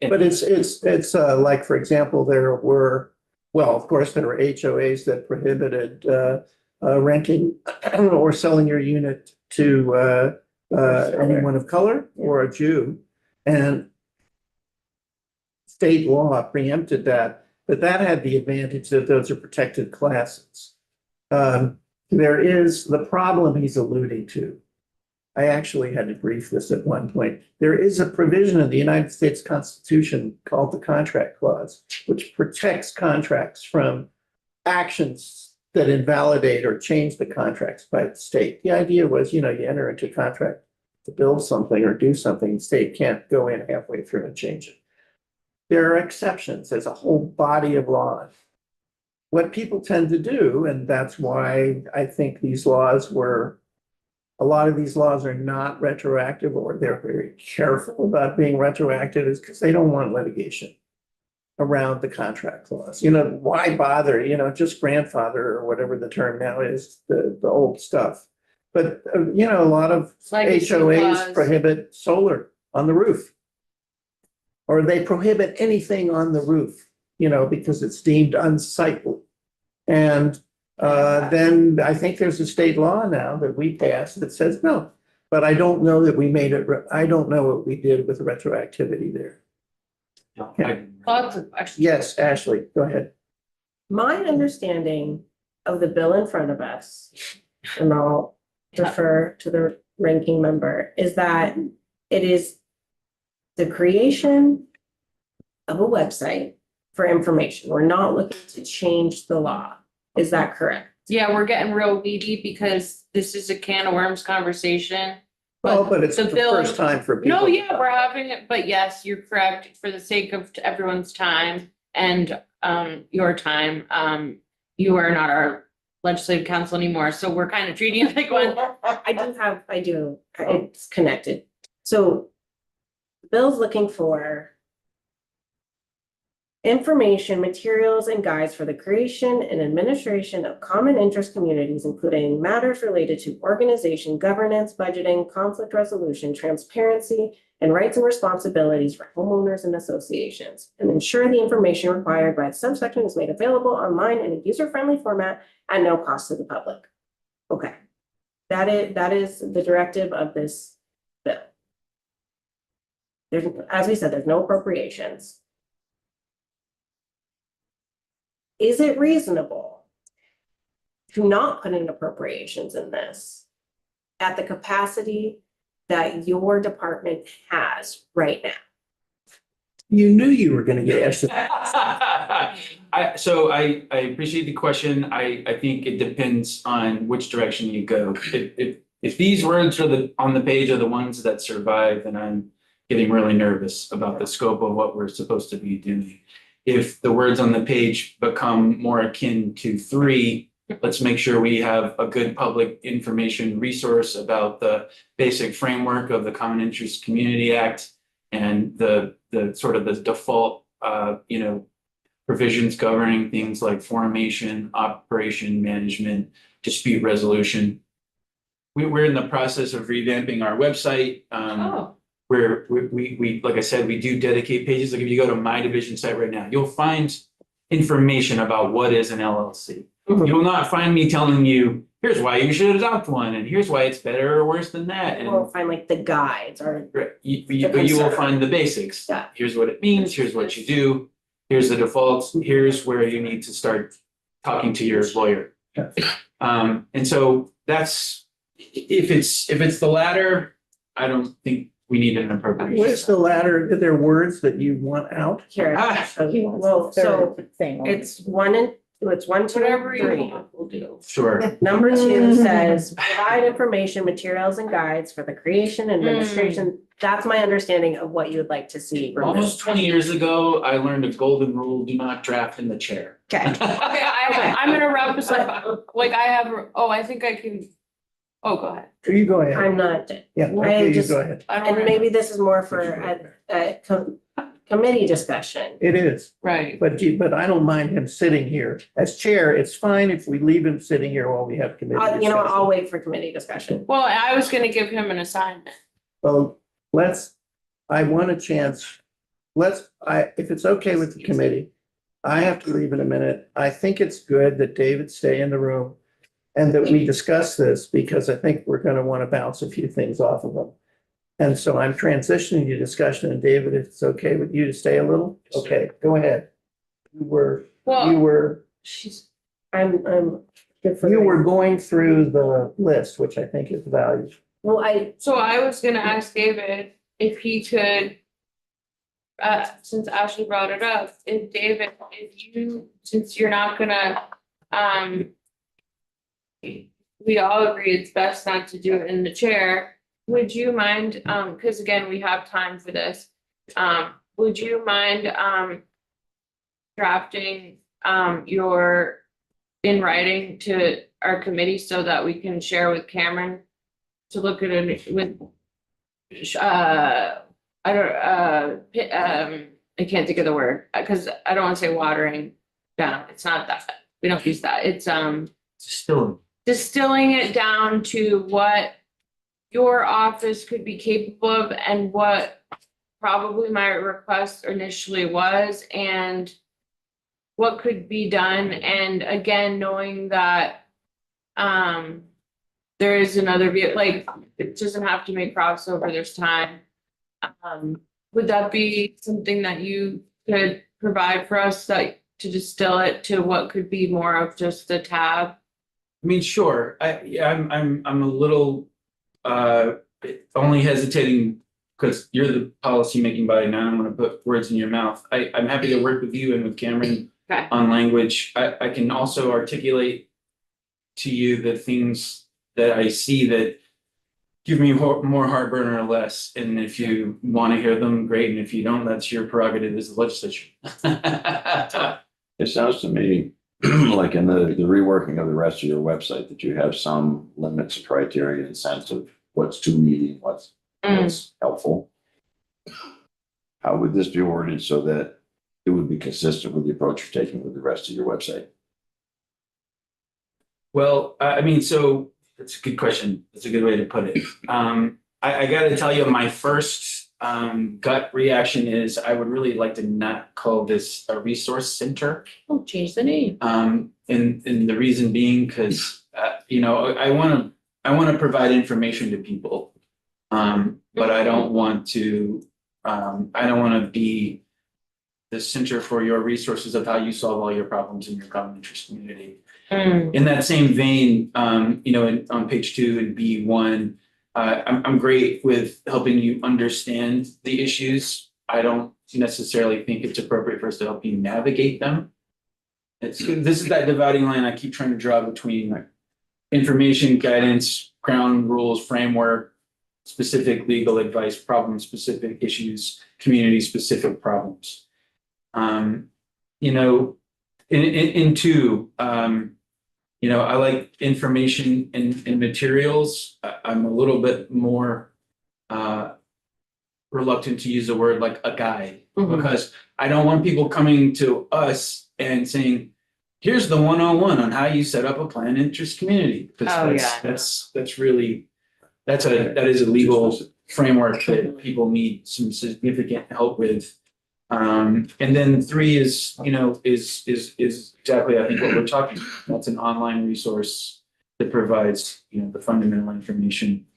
But it's like, for example, there were, well, of course, there were HOAs that prohibited renting or selling your unit to anyone of color or a Jew. And state law preempted that, but that had the advantage that those are protected classes. There is the problem he's alluding to. I actually had to brief this at one point. There is a provision in the United States Constitution called the Contract Clause, which protects contracts from actions that invalidate or change the contracts by the state. The idea was, you enter into a contract to build something or do something, the state can't go in halfway through and change it. There are exceptions. There's a whole body of laws. What people tend to do, and that's why I think these laws were, a lot of these laws are not retroactive, or they're very careful about being retroactive, is because they don't want litigation around the contract clause. Why bother, just grandfather or whatever the term now is, the old stuff. But, a lot of Legacy HOAs clause. prohibit solar on the roof. Or they prohibit anything on the roof, because it's deemed unsightly. And then I think there's a state law now that we passed that says no, but I don't know that we made it, I don't know what we did with retroactivity there. Lots of questions. Yes, Ashley, go ahead. My understanding of the bill in front of us, and I'll defer to the ranking member, is that it is the creation of a website for information. We're not looking to change the law. Is that correct? Yeah, we're getting real weedy because this is a can of worms conversation. Well, but it's the the bill- first time for people. No, yeah, we're having it, but yes, you're correct, for the sake of everyone's time and your time, you are not our legislative council anymore, so we're kind of treating it like one. I do, it's connected. So Bill's looking for information, materials, and guides for the creation and administration of common interest communities, including matters related to organization, governance, budgeting, conflict resolution, transparency, and rights and responsibilities for homeowners and associations, and ensure the information required by the subsection is made available online in a user-friendly format at no cost to the public. Okay, that is the directive of this bill. There's, as we said, there's no appropriations. Is it reasonable to not put in appropriations in this at the capacity that your department has right now? You knew you were gonna get asked. I appreciate the question. I think it depends on which direction you go. If these words are on the page are the ones that survive, then I'm getting really nervous about the scope of what we're supposed to be doing. If the words on the page become more akin to 3, let's make sure we have a good public information resource about the basic framework of the Common Interest Community Act and the sort of the default, provisions governing things like formation, operation, management, dispute resolution. We're in the process of revamping our website. Oh, Where we, like I said, we do dedicate pages. Like if you go to my division site right now, you'll find information about what is an LLC. Mhm. You will not find me telling you, here's why you should adopt one, and here's why it's better or worse than that. And And we'll find like the guides or, you will find the basics. Yeah. Here's what it means, here's what you do, here's the defaults, here's where you need to start talking to your lawyer. Yeah. And so that's, if it's the latter, I don't think we need an appropriation. What's the latter? Are there words that you want out? here. Ah, He wants Well, the so third thing. it's 1 and, it's 1, 2, whatever and you 3. want, we'll do. Sure. Number 2 says provide information, materials, and guides for the creation and administration. That's my understanding of what you would like to see. Almost 20 years ago, I learned a golden rule: do not draft in the chair. Okay. Okay, I'm gonna represent, like I have, I think I can, go ahead. You go ahead. I'm not, Yeah, I am okay, you just- go ahead. I don't. and maybe this is more for a committee discussion. It is, Right. but I don't mind him sitting here. As chair, it's fine if we leave him sitting here while we have committee You know, what, I'll discussion. wait for committee discussion. Well, I was gonna give him an assignment. Well, I want a chance. If it's okay with the committee, I have to leave in a minute. I think it's good that David stay in the room and that we discuss this because I think we're going to want to bounce a few things off of him. And so I'm transitioning to discussion, and David, if it's okay with you to stay a little, okay, go ahead. You were, Well, she's, I'm good for. you were going through the list, which I think is valuable. Well, so I was gonna ask David if he could, since Ashley brought it up, since you're not gonna, we all agree it's best not to do it in the chair. Would you mind, because again, we have time for this, would you mind, drafting, your, in writing to our committee so that we can share with Cameron to look at it with, I can't think of the word, because I don't want to say watering down, it's not that, we don't use that, it's, Still, distilling it down to what your office could be capable of and what probably my request initially was and what could be done. And again, knowing that there is another view, like it doesn't have to make crossover, there's time. would that be something that you could provide for us, that to distill it to what could be more of just a tab? I mean, sure, I'm a little, only hesitating because you're the policymaking body now. I don't want to put words in your mouth. I'm happy to work with you and with Cameron Okay. on language. I can also articulate to you the things that I see that give me more heartburn or less. And if you want to hear them, great. And if you don't, that's your prerogative as the legislature. It sounds to me like in the reworking of the rest of your website, that you have some limits, criteria, and sense of what's too meaty, what's helpful. How would this be worded so that it would be consistent with the approach you're taking with the rest of your website? Well, I mean, so that's a good question. That's a good way to put it. I gotta tell you, my first gut reaction is I would really like to not call this a resource center. Oh, change the name. And the reason being, because you know, I wanna provide information to people. But I don't want to be the center for your resources of how you solve all your problems in your common interest community. In that same vein, you know, on page 2 and B1, I'm great with helping you understand the issues. I don't necessarily think it's appropriate for us to help you navigate them. This is that dividing line I keep trying to draw between like information, guidance, ground rules, framework, specific legal advice, problem-specific issues, community-specific problems. You know, in 2, you know, I like information and materials. I'm a little bit more reluctant to use a word like a guide, because I don't want people coming to us and saying, here's the 101 on how you set up a planned interest community. Because that's really, that is a legal framework that people need some significant help with. And then 3 is, you know, is exactly, I think, what we're talking about. That's an online resource that provides, you know, the fundamental information.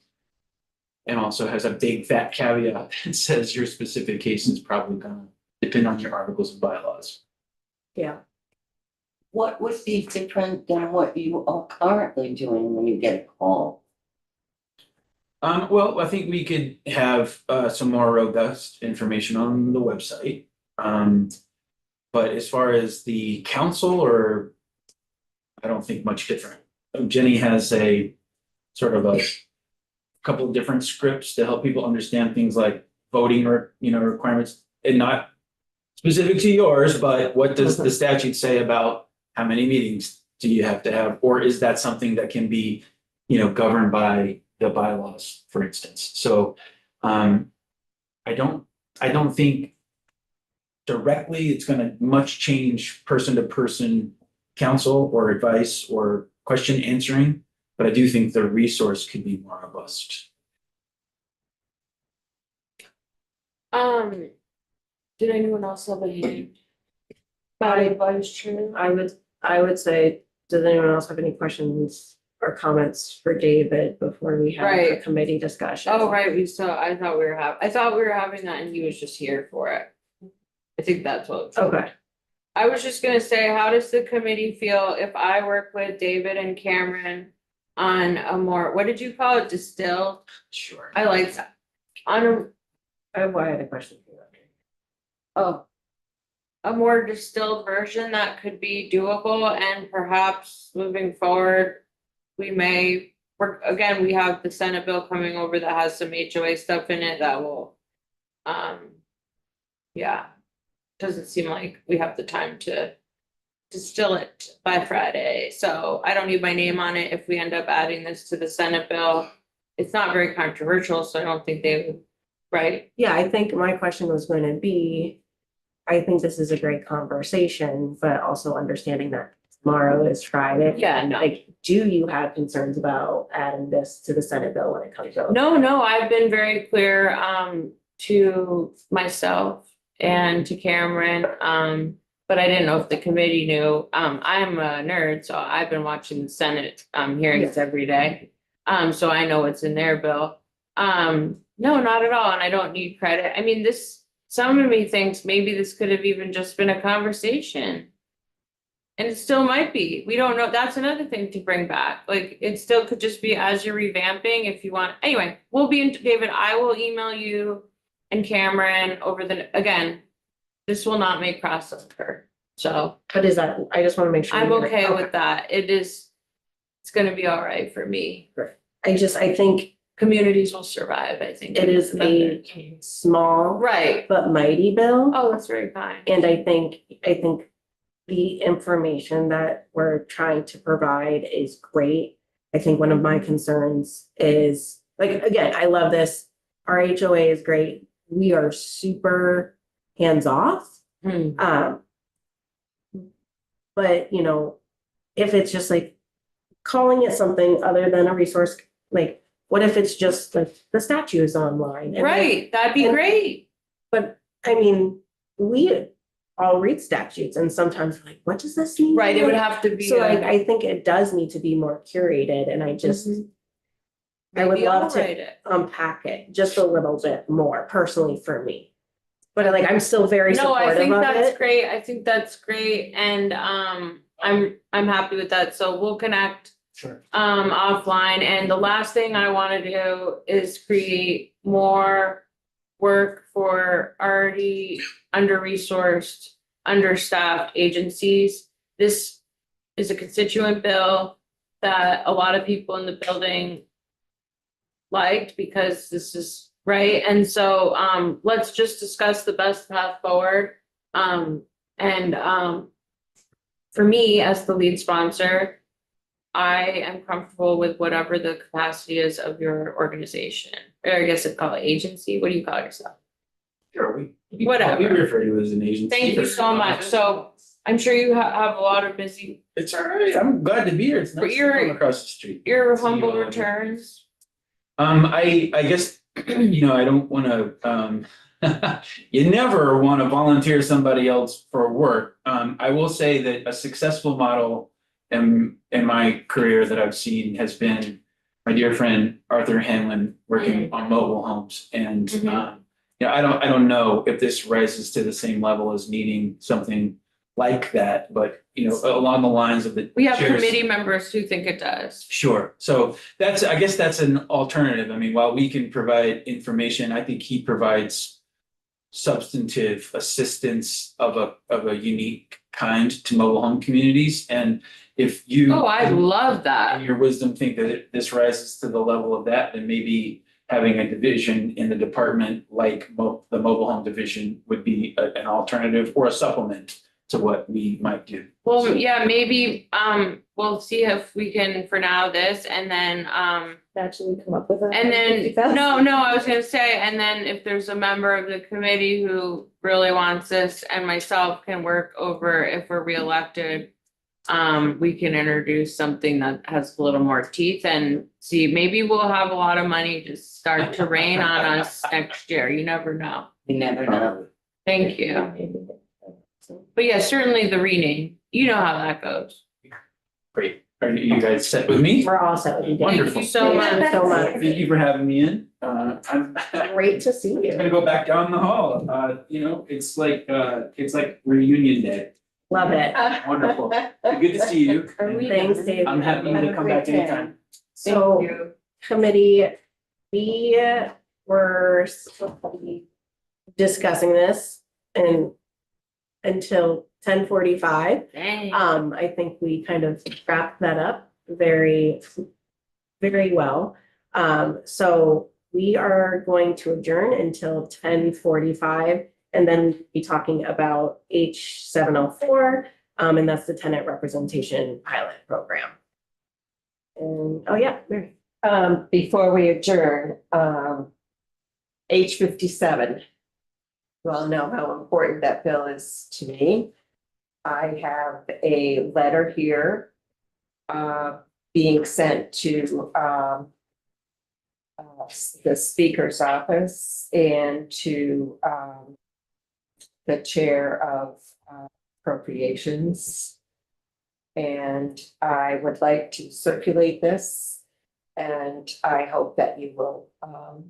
And also has a big fat caveat that says your specific case is probably gonna depend on your articles and bylaws. Yeah. What would be different than what you are currently doing when you get a call? Well, I think we could have some more robust information on the website. But as far as the council, or I don't think much different. Jenny has a sort of a couple of different scripts to help people understand things like voting or, you know, requirements, and not specific to yours, but what does the statute say about how many meetings do you have to have? Or is that something that can be, you know, governed by the bylaws, for instance? So I don't think directly it's gonna much change person to person counsel or advice or question answering, but I do think the resource could be more robust. Did anyone else have any? Vice Chair? I would say, does anyone else have any questions or comments for David before we have a Right. committee discussion? Oh, right, I thought we were having that and he was just here for it. I think that's what. Okay. I was just gonna say, how does the committee feel if I work with David and Cameron on a more, what did you call it, distilled? Sure. I like that. On I had a question for you. a more distilled version that could be doable, and perhaps moving forward, we may, again, we have the Senate bill coming over that has some HOA stuff in it that will, yeah. Doesn't seem like we have the time to distill it by Friday, so I don't need my name on it if we end up adding this to the Senate bill. It's not very controversial, so I don't think they would, right? Yeah, I think my question was going to be, I think this is a great conversation, but also understanding that tomorrow is Friday. Yeah, no. Like, do you have concerns about adding this to the Senate bill when it comes out? No, I've been very clear to myself and to Cameron, but I didn't know if the committee knew. I'm a nerd, so I've been watching the Senate hearings every day. So I know what's in their bill. No, not at all, and I don't need credit. I mean, this some of me thinks maybe this could have even just been a conversation. And it still might be. We don't know. That's another thing to bring back. Like, it still could just be as you're revamping, if you want. Anyway, we'll be in, David, I will email you and Cameron over again, this will not make crossover. So But is that, I just want to make sure. I'm you're- okay with that. It's gonna be all right for me. I think Communities will survive, I think. it is a small Right. but mighty bill. Oh, that's very kind. And I think the information that we're trying to provide is great. I think one of my concerns is, like, again, I love this. Our HOA is great. We are super hands-off. Hmm. But, you know, if it's just like calling it something other than a resource, like, what if it's just like the statue is online? And, like, Right, that'd be and- great. But I mean, we all read statutes and sometimes we're like, what does this mean? Right, it would have to be. So like, a- I think it does need to be more curated and I just, Mhm. I would Maybe I'll love to write it. unpack it just a little bit more personally for me. But like, I'm still very No, I supportive think of that's it. great. I think that's great. And I'm happy with that. So we'll connect Sure. offline. And the last thing I want to do is create more work for already under-resourced, understaffed agencies. This is a constituent bill that a lot of people in the building liked because this is right. And so let's just discuss the best path forward. For me, as the lead sponsor, I am comfortable with whatever the capacity is of your organization. Or I guess it's called an agency. What do you call yourself? Sure, we Whatever. We refer to it as an agency. Thank you so much. So I'm sure you have a lot of busy, It's all right. I'm glad to be here. It's But nice to you're- come across the street. your See you humble all again. returns. I guess, I don't wanna, you never wanna volunteer somebody else for work. I will say that a successful model in my career that I've seen has been my dear friend Arthur Hanlon working on mobile homes and, Mhm. I don't know if this rises to the same level as needing something like that, but, along the lines of the. We have chairs- committee members who think it does. Sure. So I guess that's an alternative. I mean, while we can provide information, I think he provides substantive assistance of a unique kind to mobile home communities. And if you. Oh, I love In that. your wisdom think that this rises to the level of that, then maybe having a division in the department like the mobile home division would be an alternative or a supplement to what we might do. Well, yeah, maybe, we'll see if we can, for now, this, and then, Actually come up with a. and then, no, I was gonna say, and then if there's a member of the committee who really wants this and myself can work over if we're reelected, we can introduce something that has a little more teeth and see, maybe we'll have a lot of money to start to rain on us next year. You never know. You never know. Thank you. But yeah, certainly the rename, you know how that goes. Great. Are you guys set with me? We're all set with you. Dan. Thank Wonderful. you so Thank you much. so much. Thank you for having me in. I'm Great to see gonna you. go back down the hall. It's like reunion day. Love it. Wonderful. Good to see you. Thanks, Dave. I'm happy to come back anytime. So committee, we were supposed to be discussing this and until 10:45. Dang. I think we kind of wrapped that up very, very well. So we are going to adjourn until 10:45 and then be talking about H704. And that's the tenant representation pilot program. And, oh yeah, Mary. Before we adjourn, H57. You all know how important that bill is to me. I have a letter here being sent to the speaker's office and to the chair of appropriations. And I would like to circulate this. And I hope that you will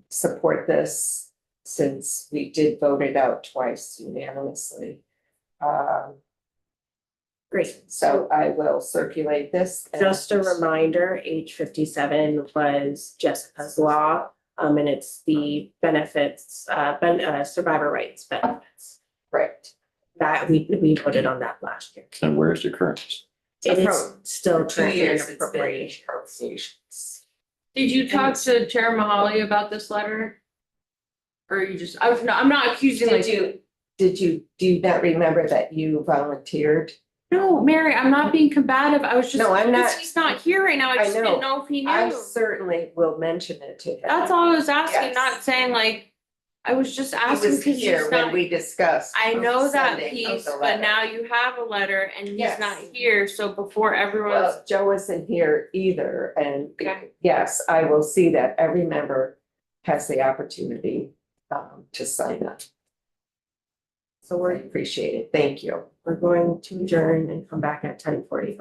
support this since we did vote it out twice unanimously. Great. So I will circulate this. and- Just a reminder, age 57 was Jessica's law, and it's the benefits, survivor rights benefits. Right. That we voted on that last year. And where's the current? It is From still 2 currently years in it's been appropriation. appropriations. Did you talk to Chair Mahali about this letter? Or you just, I'm not accusing like. Do you not remember that you volunteered? No, Mary, I'm not being combative. I was just. No, I'm not. because he's not here right now. I I just know. didn't know if he I knew. certainly will mention it to him. That's all I was asking, Yes. not saying like, I was just He asking was because here he's when not. we discussed. I know that sending of piece, the but letter. now you have a letter and he's Yes. not here, so before everyone's. Well, Joe isn't here either, and Okay. yes, I will see that every member has the opportunity to sign up. So I appreciate it, thank you. we're going to adjourn and come back at 10:45.